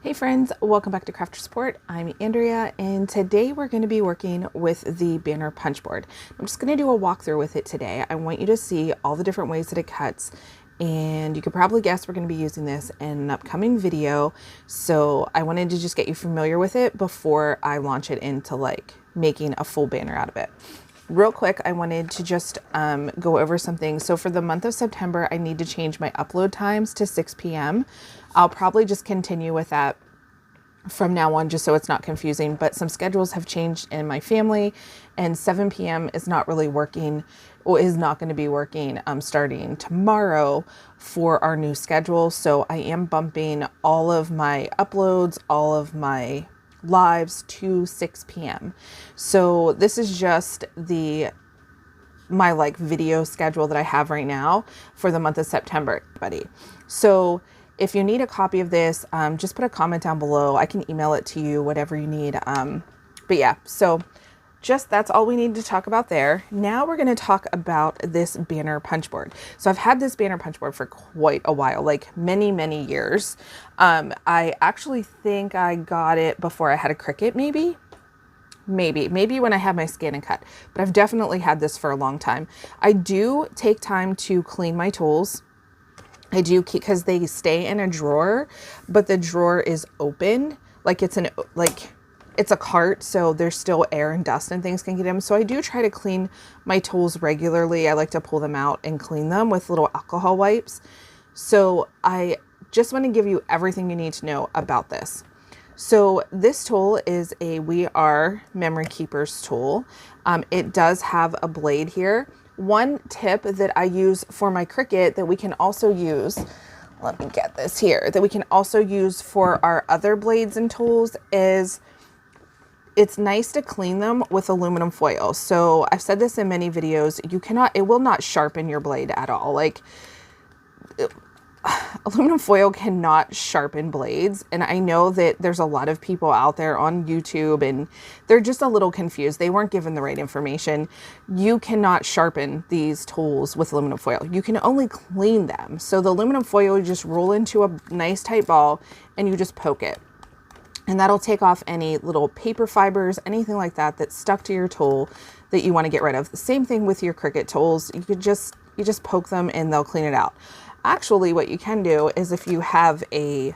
Hey friends, welcome back to Craft Support. I'm Andrea, and today we're going to be working with the banner punch board. I'm just going to do a walkthrough with it today. I want you to see all the different ways that it cuts, and you could probably guess we're going to be using this in an upcoming video. So I wanted to just get you familiar with it before I launch it into like making a full banner out of it. Real quick, I wanted to just go over something. So for the month of September, I need to change my upload times to 6 p.m. I'll probably just continue with that from now on, just so it's not confusing, but some schedules have changed in my family, and 7 p.m. is not really working, or is not going to be working starting tomorrow for our new schedule. So I am bumping all of my uploads, all of my lives to 6 p.m. So this is just my like video schedule that I have right now for the month of September, buddy. So if you need a copy of this, just put a comment down below. I can email it to you, whatever you need. But yeah, so that's all we need to talk about there. Now we're going to talk about this banner punch board. So I've had this banner punch board for quite a while, like many, many years. I actually think I got it before I had a Cricut, maybe when I had my scan and cut, but I've definitely had this for a long time. I do take time to clean my tools. I do keep, because they stay in a drawer, but the drawer is open, like it's a cart, so there's still air and dust and things can get in. So I do try to clean my tools regularly. I like to pull them out and clean them with little alcohol wipes. So I just want to give you everything you need to know about this. So this tool is a We Are Memory Keepers tool. It does have a blade here. One tip that I use for my Cricut that we can also use, let me get this here, that we can also use for our other blades and tools is it's nice to clean them with aluminum foil. So I've said this in many videos, it will not sharpen your blade at all. Like aluminum foil cannot sharpen blades. And I know that there's a lot of people out there on YouTube and they're just a little confused. They weren't given the right information. You cannot sharpen these tools with aluminum foil. You can only clean them. So the aluminum foil, you just roll into a nice tight ball and you just poke it. And that'll take off any little paper fibers, anything like that that's stuck to your tool that you want to get rid of. The same thing with your Cricut tools. You just poke them and they'll clean it out. Actually, what you can do is if you have even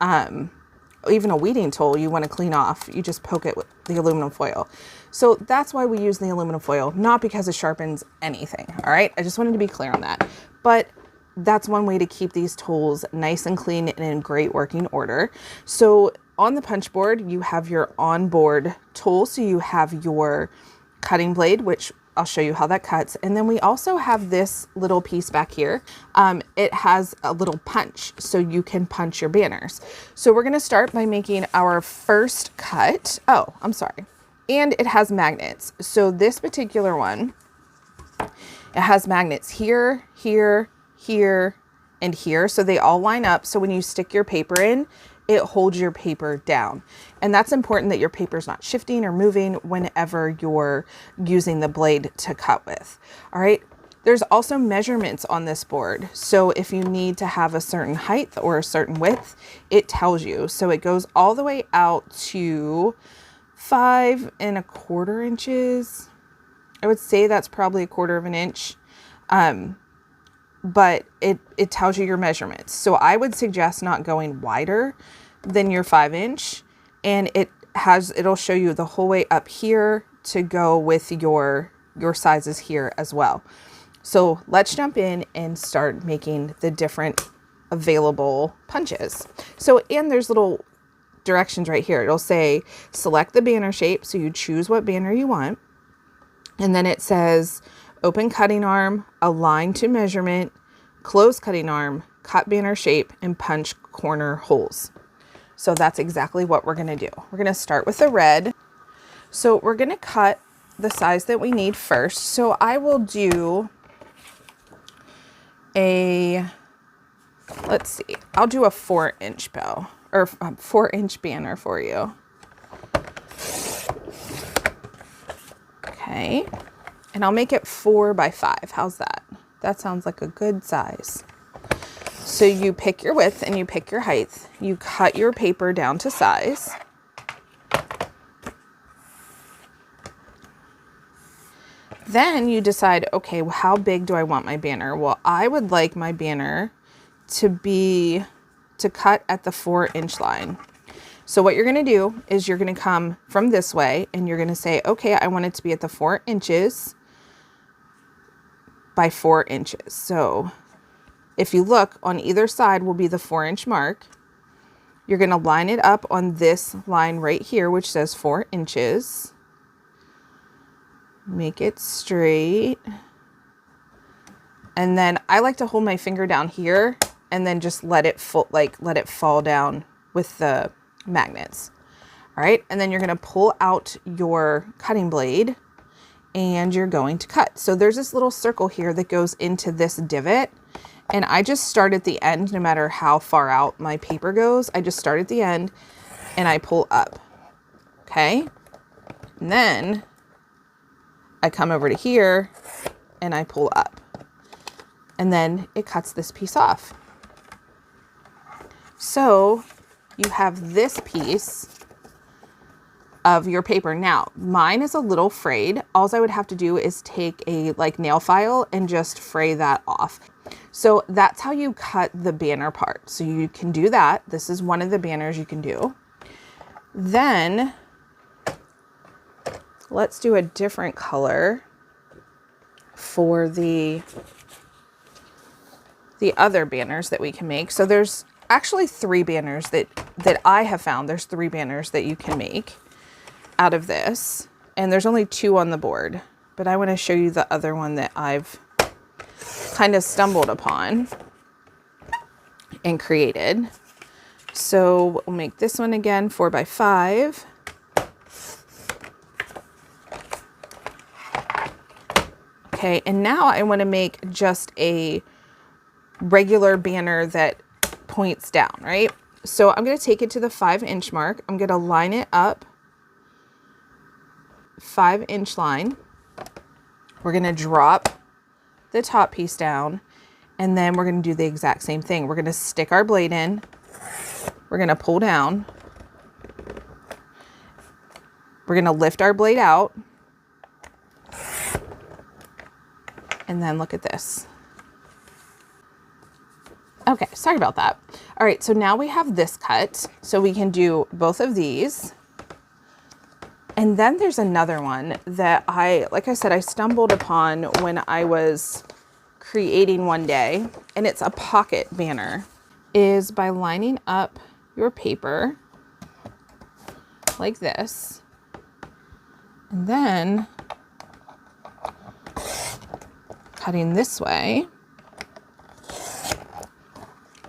a weeding tool you want to clean off, you just poke it with the aluminum foil. So that's why we use the aluminum foil, not because it sharpens anything. All right. I just wanted to be clear on that, but that's one way to keep these tools nice and clean and in great working order. So on the punch board, you have your onboard tool. So you have your cutting blade, which I'll show you how that cuts. And then we also have this little piece back here. It has a little punch, so you can punch your banners. So we're gonna start by making our first cut. Oh, I'm sorry. And it has magnets. So this particular one, it has magnets here, here, here, and here. So they all line up. So when you stick your paper in, it holds your paper down. And that's important that your paper's not shifting or moving whenever you're using the blade to cut with. All right. There's also measurements on this board. So if you need to have a certain height or a certain width, it tells you. So it goes all the way out to 5 1/4 inches. I would say that's probably 1/4 of an inch. But it tells you your measurements. So I would suggest not going wider than your 5 inch. And it'll show you the whole way up here to go with your sizes here as well. So let's jump in and start making the different available punches. So, and there's little directions right here. It'll say, select the banner shape. So you choose what banner you want. And then it says, open cutting arm, align to measurement, close cutting arm, cut banner shape, and punch corner holes. So that's exactly what we're going to do. We're going to start with the red. So we're going to cut the size that we need first. So I will do let's see, I'll do a 4-inch bow or 4-inch banner for you. Okay. And I'll make it 4 by 5. How's that? That sounds like a good size. So you pick your width and you pick your height. You cut your paper down to size. Then you decide, okay, well, how big do I want my banner? Well, I would like my banner to cut at the 4-inch line. So what you're going to do is you're going to come from this way and you're going to say, okay, I want it to be at the 4 inches by 4 inches. So if you look, on either side will be the 4-inch mark. You're going to line it up on this line right here, which says 4 inches. Make it straight. And then I like to hold my finger down here and then just let it fall down with the magnets. All right. And then you're going to pull out your cutting blade and you're going to cut. So there's this little circle here that goes into this divot. And I just start at the end, no matter how far out my paper goes. I just start at the end and I pull up. Okay. And then I come over to here and I pull up. And then it cuts this piece off. So you have this piece of your paper. Now, mine is a little frayed. All I would have to do is take a nail file and just fray that off. So that's how you cut the banner part. So you can do that. This is one of the banners you can do. Then let's do a different color for the other banners that we can make. So there's actually 3 banners that I have found. There's 3 banners that you can make out of this. And there's only 2 on the board. But I want to show you the other one that I've kind of stumbled upon and created. So we'll make this one again 4x5. Okay, and now I want to make just a regular banner that points down, right? So I'm going to take it to the 5-inch mark. I'm going to line it up 5-inch line. We're going to drop the top piece down, and then we're going to do the exact same thing. We're going to stick our blade in. We're going to pull down. We're going to lift our blade out. And then look at this. Okay, sorry about that. All right, so now we have this cut. So we can do both of these. And then there's another one that like I said, I stumbled upon when I was creating one day, and it's a pocket banner, is by lining up your paper like this, and then cutting this way.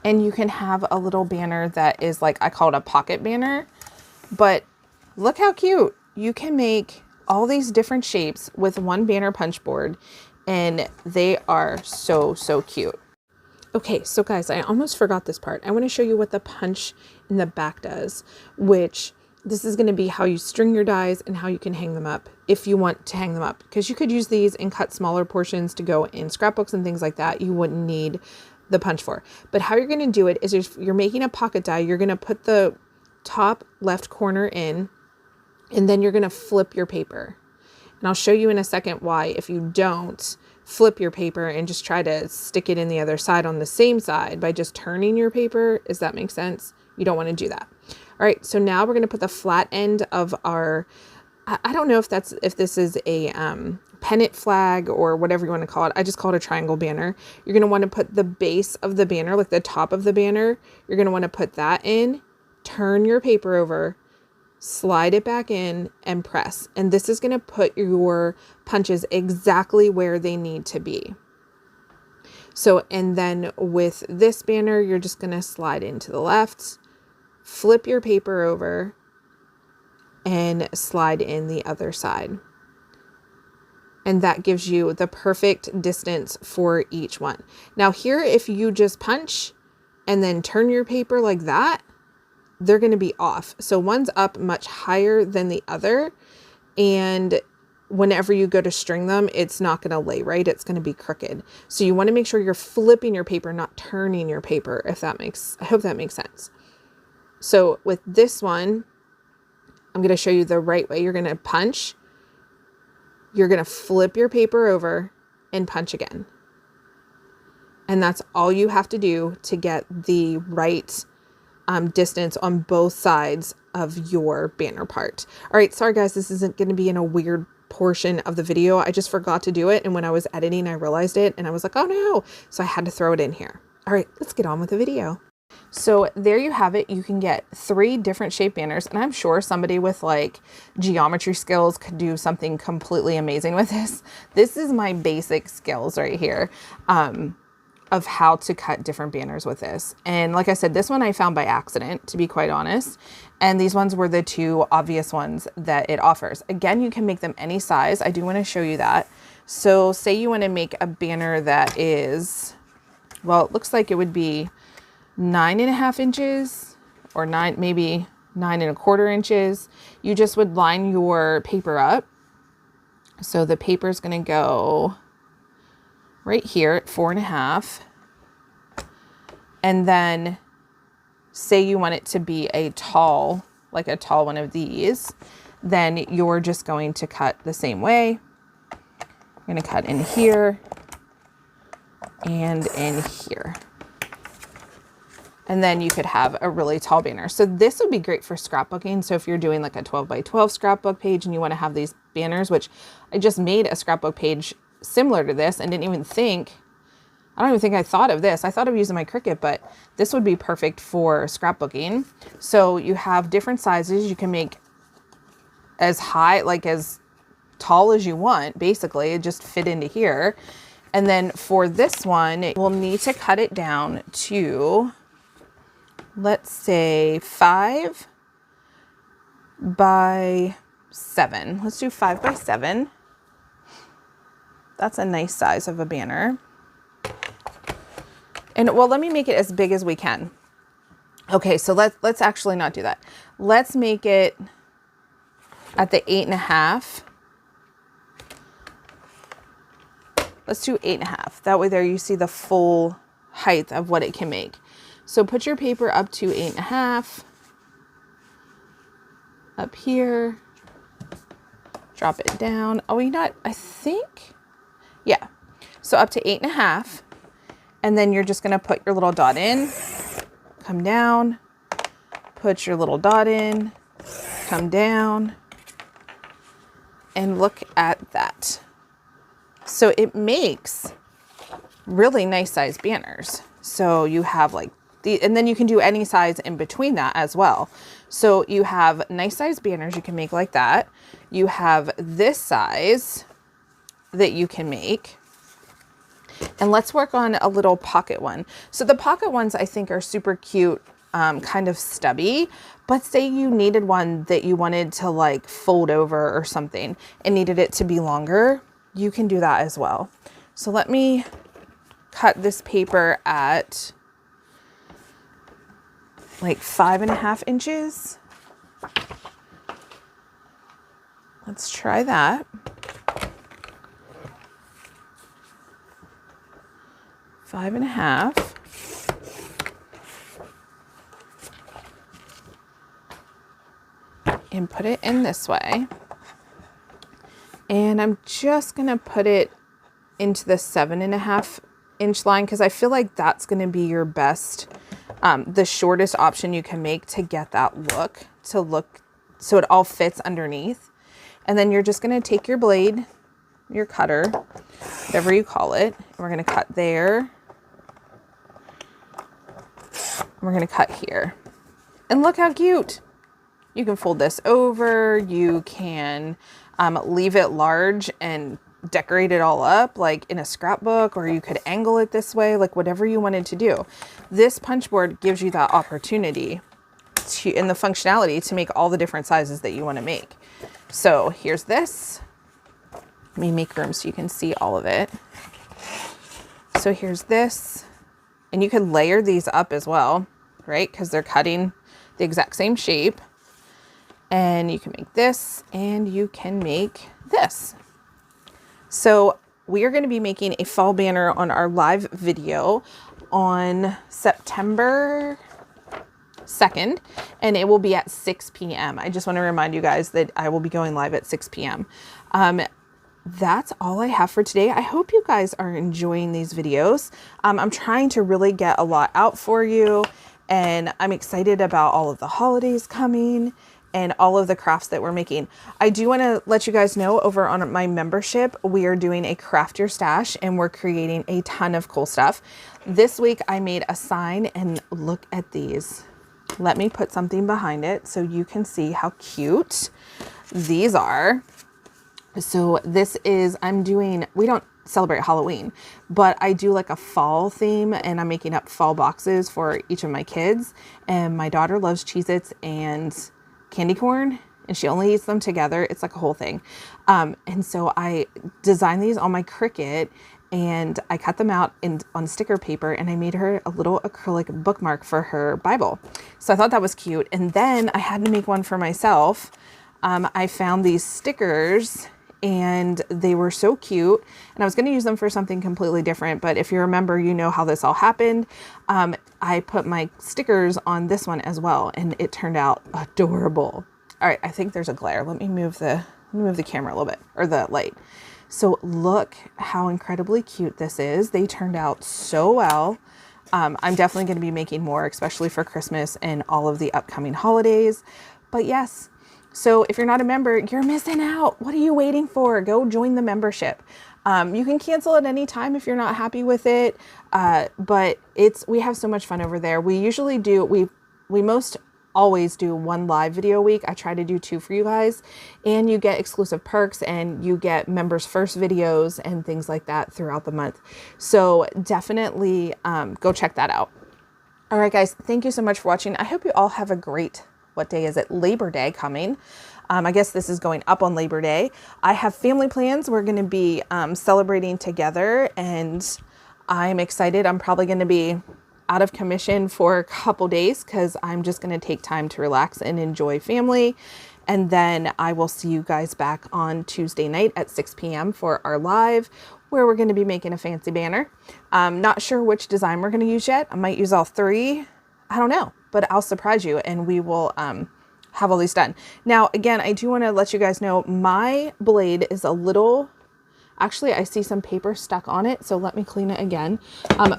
And you can have a little banner that is I call it a pocket banner, but look how cute. You can make all these different shapes with one banner punch board, and they are so, so cute. Okay, so guys, I almost forgot this part. I want to show you what the punch in the back does, which this is going to be how you string your dies and how you can hang them up if you want to hang them up, because you could use these and cut smaller portions to go in scrapbooks and things like that. You wouldn't need the punch for. But how you're going to do it is if you're making a pocket die, you're going to put the top left corner in, and then you're going to flip your paper. And I'll show you in a second why, if you don't flip your paper and just try to stick it in the other side on the same side by just turning your paper, does that make sense? You don't want to do that. All right, so now we're going to put the flat end of our, I don't know if this is a pennant flag or whatever you want to call it. I just call it a triangle banner. You're going to want to put the base of the banner, like the top of the banner, you're going to want to put that in, turn your paper over, slide it back in, and press. And this is going to put your punches exactly where they need to be. So, and then with this banner, you're just going to slide into the left, flip your paper over, and slide in the other side. And that gives you the perfect distance for each one. Now here, if you just punch and then turn your paper like that, they're going to be off. So one's up much higher than the other, and whenever you go to string them, it's not going to lay right. It's going to be crooked. So you want to make sure you're flipping your paper, not turning your paper, I hope that makes sense. So with this one, I'm going to show you the right way. You're going to punch. You're going to flip your paper over and punch again. And that's all you have to do to get the right distance on both sides of your banner part. All right, sorry guys, this isn't going to be in a weird portion of the video. I just forgot to do it. And when I was editing, I realized it and I was like, oh no. So I had to throw it in here. All right, let's get on with the video. So there you have it. You can get 3 different shape banners, and I'm sure somebody with like geometry skills could do something completely amazing with this. This is my basic skills right here. Of how to cut different banners with this. And like I said, this one I found by accident, to be quite honest. And these ones were the 2 obvious ones that it offers. Again, you can make them any size. I do want to show you that. So say you want to make a banner that is, well, it looks like it would be 9.5 inches or maybe 9.25 inches. You just would line your paper up. So the paper is going to go right here at 4.5. And then say you want it to be a tall, like a tall one of these, then you're just going to cut the same way. I'm going to cut in here and in here. And then you could have a really tall banner. So this would be great for scrapbooking. So if you're doing like a 12 by 12 scrapbook page and you want to have these banners, which I just made a scrapbook page similar to this and didn't even think, I don't even think I thought of this. I thought of using my Cricut, but this would be perfect for scrapbooking. So you have different sizes. You can make as high, like as tall as you want, basically. It just fit into here. And then for this one, we'll need to cut it down to, let's say 5 by 7. Let's do 5 by 7. That's a nice size of a banner. And well, let me make it as big as we can. Okay, so let's actually not do that. Let's make it at the 8.5. Let's do 8.5. That way there you see the full height of what it can make. So put your paper up to 8.5. Up here. Drop it down. Oh, you know what? I think, yeah. So up to 8.5. And then you're just going to put your little dot in, come down, put your little dot in, come down, and look at that. So it makes really nice size banners. So you have like and then you can do any size in between that as well. So you have nice size banners you can make like that. You have this size that you can make. And let's work on a little pocket one. So the pocket ones I think are super cute, kind of stubby, but say you needed one that you wanted to like fold over or something and needed it to be longer, you can do that as well. So let me cut this paper at like 5.5 inches. Let's try that. 5.5. And put it in this way. And I'm just going to put it into the 7.5 inch line because I feel like that's going to be your best, the shortest option you can make to get that look so it all fits underneath. And then you're just going to take your blade, your cutter, whatever you call it. And we're going to cut there. We're going to cut here. And look how cute. You can fold this over. You can leave it large and decorate it all up like in a scrapbook, or you could angle it this way, like whatever you wanted to do. This punch board gives you that opportunity to, and the functionality to make all the different sizes that you want to make. So here's this. Let me make room so you can see all of it. So here's this, and you can layer these up as well, right? Because they're cutting the exact same shape. and you can make this, and you can make this. So we are going to be making a fall banner on our live video on September 2nd, and it will be at 6 p.m. I just want to remind you guys that I will be going live at 6 p.m. That's all I have for today. I hope you guys are enjoying these videos. I'm trying to really get a lot out for you, and I'm excited about all of the holidays coming and all of the crafts that we're making. I do want to let you guys know, over on my membership, we are doing a craft your stash, and we're creating a ton of cool stuff. This week I made a sign, and look at these. Let me put something behind it so you can see how cute these are. So this is, we don't celebrate Halloween, but I do like a fall theme, and I'm making up fall boxes for each of my kids. And my daughter loves Cheez-Its and candy corn, and she only eats them together. It's like a whole thing. And so I designed these on my Cricut, and I cut them out on sticker paper, and I made her a little acrylic bookmark for her Bible. So I thought that was cute. And then I had to make one for myself. I found these stickers, and they were so cute, and I was going to use them for something completely different. But if you remember, you know how this all happened. I put my stickers on this one as well, and it turned out adorable. All right, I think there's a glare. Let me move the camera a little bit, or the light. So look how incredibly cute this is. They turned out so well. I'm definitely going to be making more, especially for Christmas and all of the upcoming holidays. But yes, so if you're not a member, you're missing out. What are you waiting for? Go join the membership. You can cancel at any time if you're not happy with it. But we have so much fun over there. We usually do, we most always do one live video a week. I try to do 2 for you guys, and you get exclusive perks, and you get members first videos and things like that throughout the month. So definitely go check that out. All right, guys, thank you so much for watching. I hope you all have a great, what day is it? Labor Day coming. I guess this is going up on Labor Day. I have family plans. We're going to be celebrating together, and I'm excited. I'm probably going to be out of commission for a couple days because I'm just going to take time to relax and enjoy family. And then I will see you guys back on Tuesday night at 6 p.m. for our live, where we're going to be making a fancy banner. Not sure which design we're going to use yet. I might use all 3. I don't know, but I'll surprise you, and we will have all these done. Now, again, I do want to let you guys know my blade is a little, actually, I see some paper stuck on it, so let me clean it again.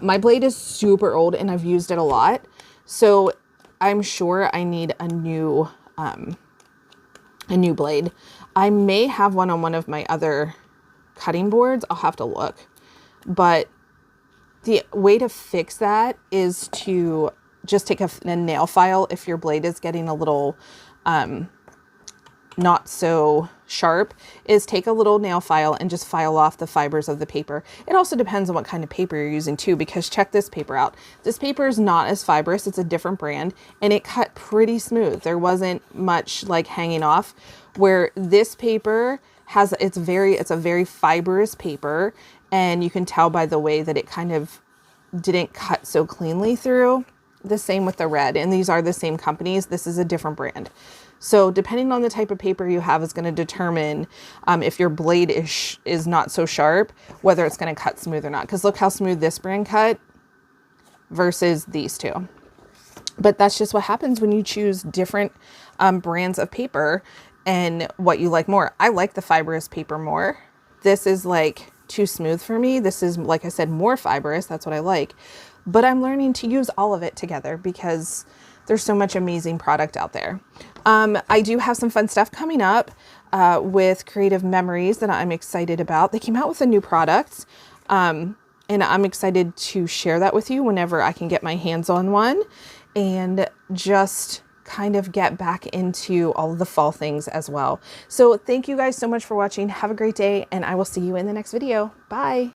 My blade is super old, and I've used it a lot, so I'm sure I need a new blade. I may have one on one of my other cutting boards. I'll have to look, but the way to fix that is to just take a nail file if your blade is getting a little not so sharp, is take a little nail file and just file off the fibers of the paper. It also depends on what kind of paper you're using too, because check this paper out. This paper is not as fibrous. It's a different brand, and it cut pretty smooth. There wasn't much like hanging off, where this paper has, it's a very fibrous paper, and you can tell by the way that it kind of didn't cut so cleanly through. The same with the red, and these are the same companies. This is a different brand. So depending on the type of paper you have is going to determine if your blade is not so sharp, whether it's going to cut smooth or not. Because look how smooth this brand cut versus these two. But that's just what happens when you choose different brands of paper and what you like more. I like the fibrous paper more. This is like too smooth for me. This is, like I said, more fibrous. That's what I like. But I'm learning to use all of it together because there's so much amazing product out there. I do have some fun stuff coming up with Creative Memories that I'm excited about. They came out with a new product, and I'm excited to share that with you whenever I can get my hands on one, and just kind of get back into all of the fall things as well. So thank you guys so much for watching. Have a great day, and I will see you in the next video. Bye.